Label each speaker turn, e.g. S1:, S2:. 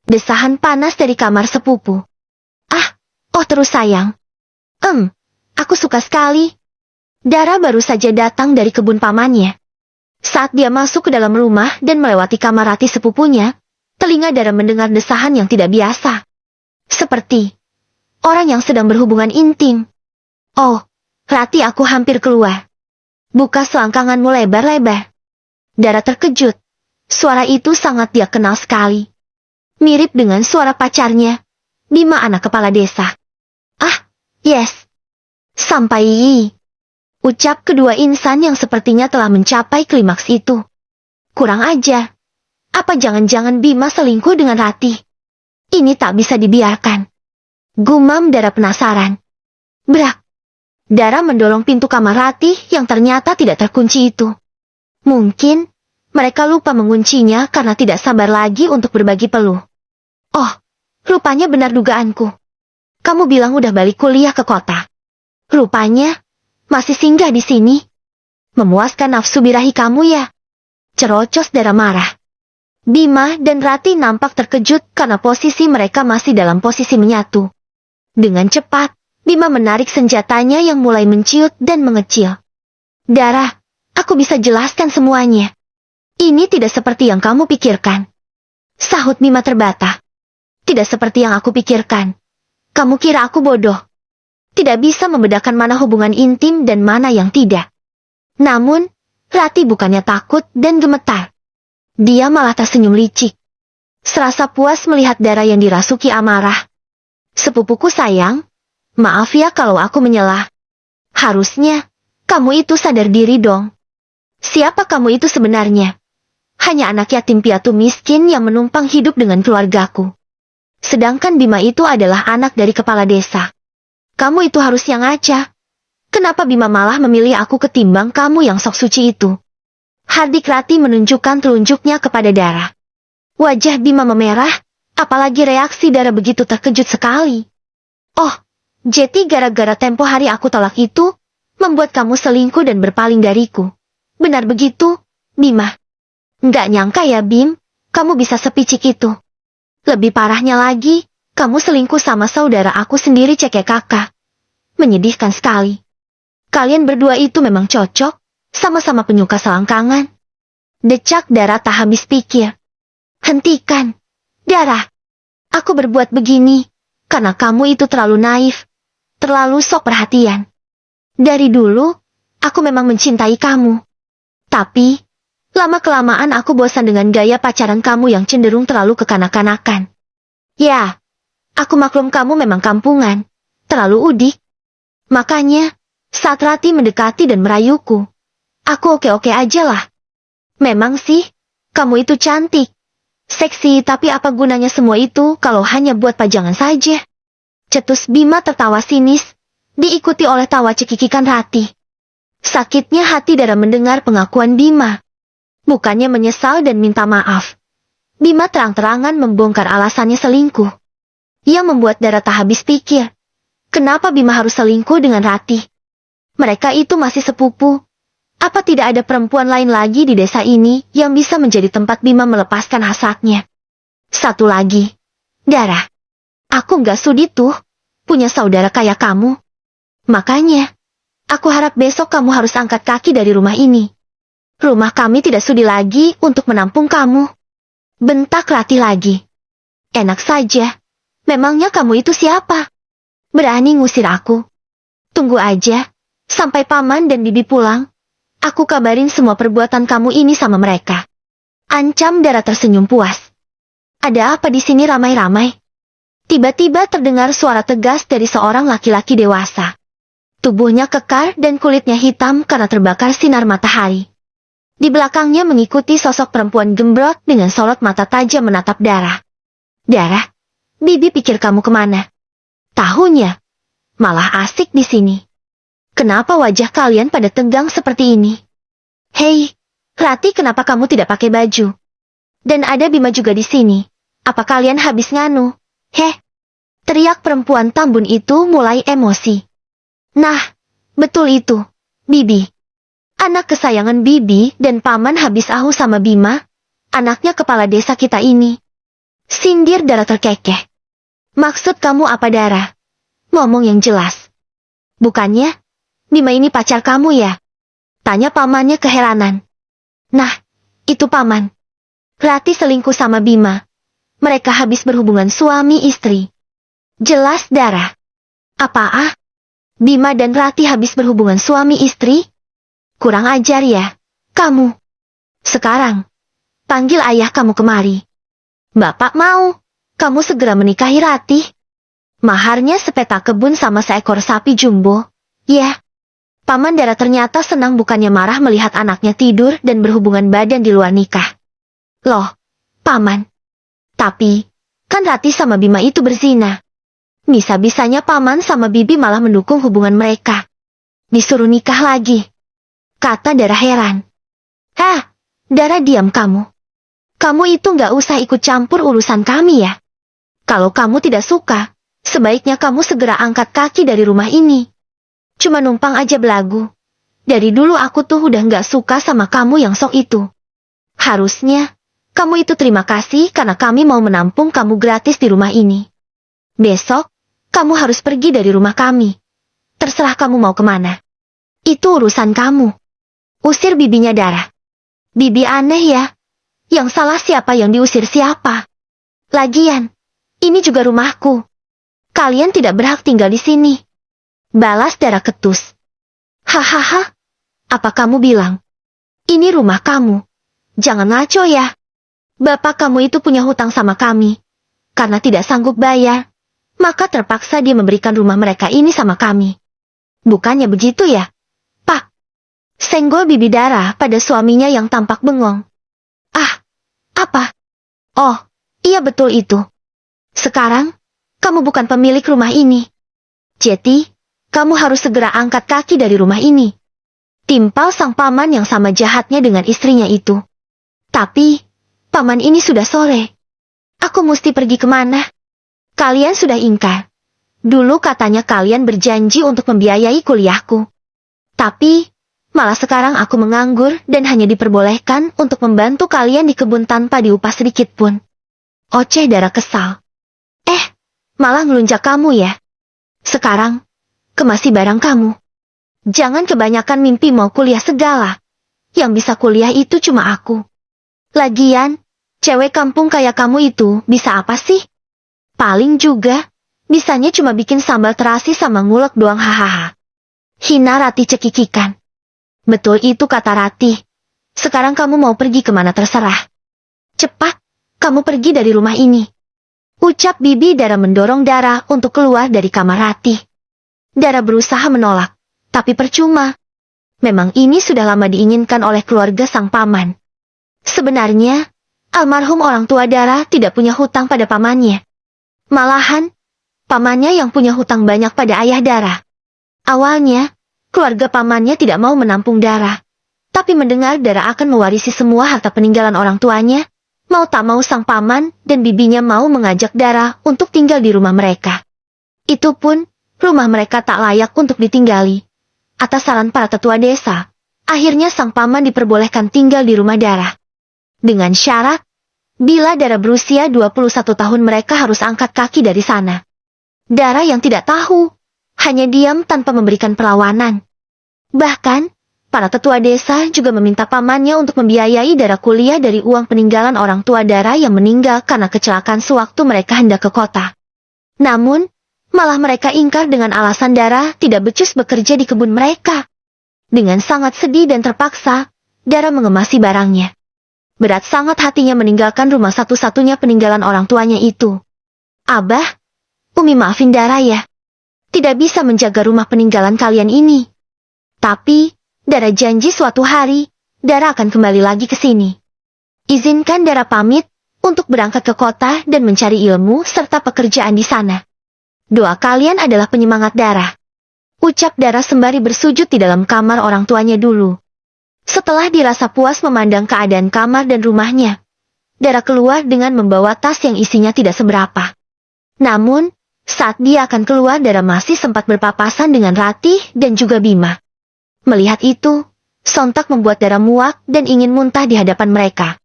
S1: Desahan panas dari kamar sepupu. Oh terus sayang. Aku suka sekali. Dara baru saja datang dari kebun pamannya. Saat dia masuk ke dalam rumah dan melewati kamar Rati sepupunya, telinga Dara mendengar desahan yang tidak biasa. Seperti orang yang sedang berhubungan intim. Oh, Rati, aku hampir keluar. Buka selangkanganmu lebar-lebar. Dara terkejut. Suara itu sangat dia kenal sekali. Mirip dengan suara pacarnya, Bima, anak kepala desa. Yes. Sampai. Ucap kedua insan yang sepertinya telah mencapai klimaks itu. Kurang ajar. Apa jangan-jangan Bima selingkuh dengan Rati? Ini tak bisa dibiarkan. Gumam Dara penasaran. Brak. Dara mendorong pintu kamar Rati yang ternyata tidak terkunci itu. Mungkin mereka lupa menguncinya karena tidak sabar lagi untuk berbagi peluh. Oh, rupanya benar dugaanku. Kamu bilang udah balik kuliah ke kota. Rupanya masih singgah di sini. Memuaskan nafsu birahi kamu ya? Cerocos Dara marah. Bima dan Rati nampak terkejut karena posisi mereka masih dalam posisi menyatu. Dengan cepat, Bima menarik senjatanya yang mulai menciut dan mengecil. Dara, aku bisa jelaskan semuanya. Ini tidak seperti yang kamu pikirkan. Sahut Bima terbata. Tidak seperti yang aku pikirkan. Kamu kira aku bodoh? Tidak bisa membedakan mana hubungan intim dan mana yang tidak. Namun, Rati bukannya takut dan gemetar. Dia malah tersenyum licik. Serasa puas melihat Dara yang dirasuki amarah. Sepupuku sayang, maaf ya kalau aku menyelah. Harusnya, kamu itu sadar diri dong. Siapa kamu itu sebenarnya? Hanya anak yatim piatu miskin yang menumpang hidup dengan keluargaku. Sedangkan Bima itu adalah anak dari kepala desa. Kamu itu harusnya ngaca. Kenapa Bima malah memilih aku ketimbang kamu yang sok suci itu? Hardik Rati menunjukkan telunjuknya kepada Dara. Wajah Bima memerah, apalagi reaksi Dara begitu terkejut sekali. Oh, jadi gara-gara tempo hari aku tolak itu, membuat kamu selingkuh dan berpaling dariku. Benar begitu, Bima? Nggak nyangka ya Bim, kamu bisa sepicik itu. Lebih parahnya lagi, kamu selingkuh sama saudara aku sendiri, cekek kakak. Menyedihkan sekali. Kalian berdua itu memang cocok, sama-sama penyuka selangkangan. Decak Dara tak habis pikir. Hentikan, Dara. Aku berbuat begini, karena kamu itu terlalu naif, terlalu sok perhatian. Dari dulu, aku memang mencintai kamu. Tapi, lama-kelamaan aku bosan dengan gaya pacaran kamu yang cenderung terlalu kekanak-kanakan. Ya, aku maklum kamu memang kampungan, terlalu udik. Makanya, saat Rati mendekati dan merayuku, aku oke-oke aja lah. Memang sih, kamu itu cantik, seksi, tapi apa gunanya semua itu kalau hanya buat pajangan saja? Cetus Bima tertawa sinis, diikuti oleh tawa cekikikan Rati. Sakitnya hati Dara mendengar pengakuan Bima. Bukannya menyesal dan minta maaf. Bima terang-terangan membongkar alasannya selingkuh. Ia membuat Dara tak habis pikir. Kenapa Bima harus selingkuh dengan Rati? Mereka itu masih sepupu. Apa tidak ada perempuan lain lagi di desa ini yang bisa menjadi tempat Bima melepaskan hasratnya? Satu lagi. Dara. Aku nggak sudi tuh, punya saudara kayak kamu. Makanya, aku harap besok kamu harus angkat kaki dari rumah ini. Rumah kami tidak sudi lagi untuk menampung kamu. Bentak Rati lagi. Enak saja. Memangnya kamu itu siapa? Berani ngusir aku? Tunggu aja, sampai paman dan bibi pulang. Aku kabarin semua perbuatan kamu ini sama mereka. Ancam Dara tersenyum puas. Ada apa di sini ramai-ramai? Tiba-tiba terdengar suara tegas dari seorang laki-laki dewasa. Tubuhnya kekar dan kulitnya hitam karena terbakar sinar matahari. Di belakangnya mengikuti sosok perempuan gembrot dengan sorot mata tajam menatap Dara. Dara, bibi pikir kamu kemana? Tahunya, malah asik di sini. Kenapa wajah kalian pada tegang seperti ini? Hei, Rati, kenapa kamu tidak pakai baju? Dan ada Bima juga di sini. Apa kalian habis nganu? Heh, teriak perempuan tambun itu mulai emosi. Nah, betul itu, bibi. Anak kesayangan bibi dan paman habis ahu sama Bima, anaknya kepala desa kita ini. Sindir Dara terkekeh. Maksud kamu apa Dara? Ngomong yang jelas. Bukannya, Bima ini pacar kamu ya? Tanya pamannya keheranan. Nah, itu paman. Rati selingkuh sama Bima. Mereka habis berhubungan suami istri. Jelas Dara. Apa? Bima dan Rati habis berhubungan suami istri? Kurang ajar ya, kamu. Sekarang, panggil ayah kamu kemari. Bapak mau, kamu segera menikahi Rati. Maharnya sepetak kebun sama seekor sapi jumbo. Ya. Paman Dara ternyata senang bukannya marah melihat anaknya tidur dan berhubungan badan di luar nikah. Loh, paman. Tapi, kan Rati sama Bima itu berzina. Bisa-bisanya paman sama bibi malah mendukung hubungan mereka. Disuruh nikah lagi. Kata Dara heran. Dara diam kamu. Kamu itu nggak usah ikut campur urusan kami ya. Kalau kamu tidak suka, sebaiknya kamu segera angkat kaki dari rumah ini. Cuma numpang aja belagu. Dari dulu aku tuh udah nggak suka sama kamu yang sok itu. Harusnya, kamu itu terima kasih karena kami mau menampung kamu gratis di rumah ini. Besok, kamu harus pergi dari rumah kami. Terserah kamu mau kemana. Itu urusan kamu. Usir bibinya Dara. Bibi aneh ya. Yang salah siapa yang diusir siapa? Lagian, ini juga rumahku. Kalian tidak berhak tinggal di sini. Balas Dara ketus. Hahaha. Apa kamu bilang? Ini rumah kamu. Jangan ngaco ya. Bapak kamu itu punya hutang sama kami. Karena tidak sanggup bayar, maka terpaksa dia memberikan rumah mereka ini sama kami. Bukannya begitu ya, Pak? Senggol bibi Dara pada suaminya yang tampak bengong. Apa? Oh, iya betul itu. Sekarang, kamu bukan pemilik rumah ini. Jadi, kamu harus segera angkat kaki dari rumah ini. Timpal sang paman yang sama jahatnya dengan istrinya itu. Tapi, paman ini sudah sore. Aku mesti pergi kemana? Kalian sudah ingkar. Dulu katanya kalian berjanji untuk membiayai kuliahku. Tapi, malah sekarang aku menganggur dan hanya diperbolehkan untuk membantu kalian di kebun tanpa diupah sedikit pun. Oceh Dara kesal. Malah ngelunjak kamu ya. Sekarang, kemasi barang kamu. Jangan kebanyakan mimpi mau kuliah segala. Yang bisa kuliah itu cuma aku. Lagian, cewek kampung kayak kamu itu bisa apa sih? Paling juga, bisanya cuma bikin sambal terasi sama ngulek doang hahaha. Hina Rati cekikikan. Betul itu kata Rati. Sekarang kamu mau pergi kemana terserah. Cepat, kamu pergi dari rumah ini. Ucap bibi Dara mendorong Dara untuk keluar dari kamar Rati. Dara berusaha menolak, tapi percuma. Memang ini sudah lama diinginkan oleh keluarga sang paman. Sebenarnya, almarhum orang tua Dara tidak punya hutang pada pamannya. Malahan, pamannya yang punya hutang banyak pada ayah Dara. Awalnya, keluarga pamannya tidak mau menampung Dara. Tapi mendengar Dara akan mewarisi semua harta peninggalan orang tuanya, mau tak mau sang paman dan bibinya mau mengajak Dara untuk tinggal di rumah mereka. Itu pun, rumah mereka tak layak untuk ditinggali. Atas saran para tetua desa, akhirnya sang paman diperbolehkan tinggal di rumah Dara. Dengan syarat, bila Dara berusia 21 tahun mereka harus angkat kaki dari sana. Dara yang tidak tahu, hanya diam tanpa memberikan perlawanan. Bahkan, para tetua desa juga meminta pamannya untuk membiayai Dara kuliah dari uang peninggalan orang tua Dara yang meninggal karena kecelakaan sewaktu mereka hendak ke kota. Namun, malah mereka ingkar dengan alasan Dara tidak becus bekerja di kebun mereka. Dengan sangat sedih dan terpaksa, Dara mengemasi barangnya. Berat sangat hatinya meninggalkan rumah satu-satunya peninggalan orang tuanya itu. Abah, Umi maafin Dara ya. Tidak bisa menjaga rumah peninggalan kalian ini. Tapi, Dara janji suatu hari, Dara akan kembali lagi ke sini. Izinkan Dara pamit untuk berangkat ke kota dan mencari ilmu serta pekerjaan di sana. Doa kalian adalah penyemangat Dara. Ucap Dara sembari bersujud di dalam kamar orang tuanya dulu. Setelah dirasa puas memandang keadaan kamar dan rumahnya, Dara keluar dengan membawa tas yang isinya tidak seberapa. Namun, saat dia akan keluar Dara masih sempat berpapasan dengan Rati dan juga Bima. Melihat itu, sontak membuat Dara muak dan ingin muntah di hadapan mereka.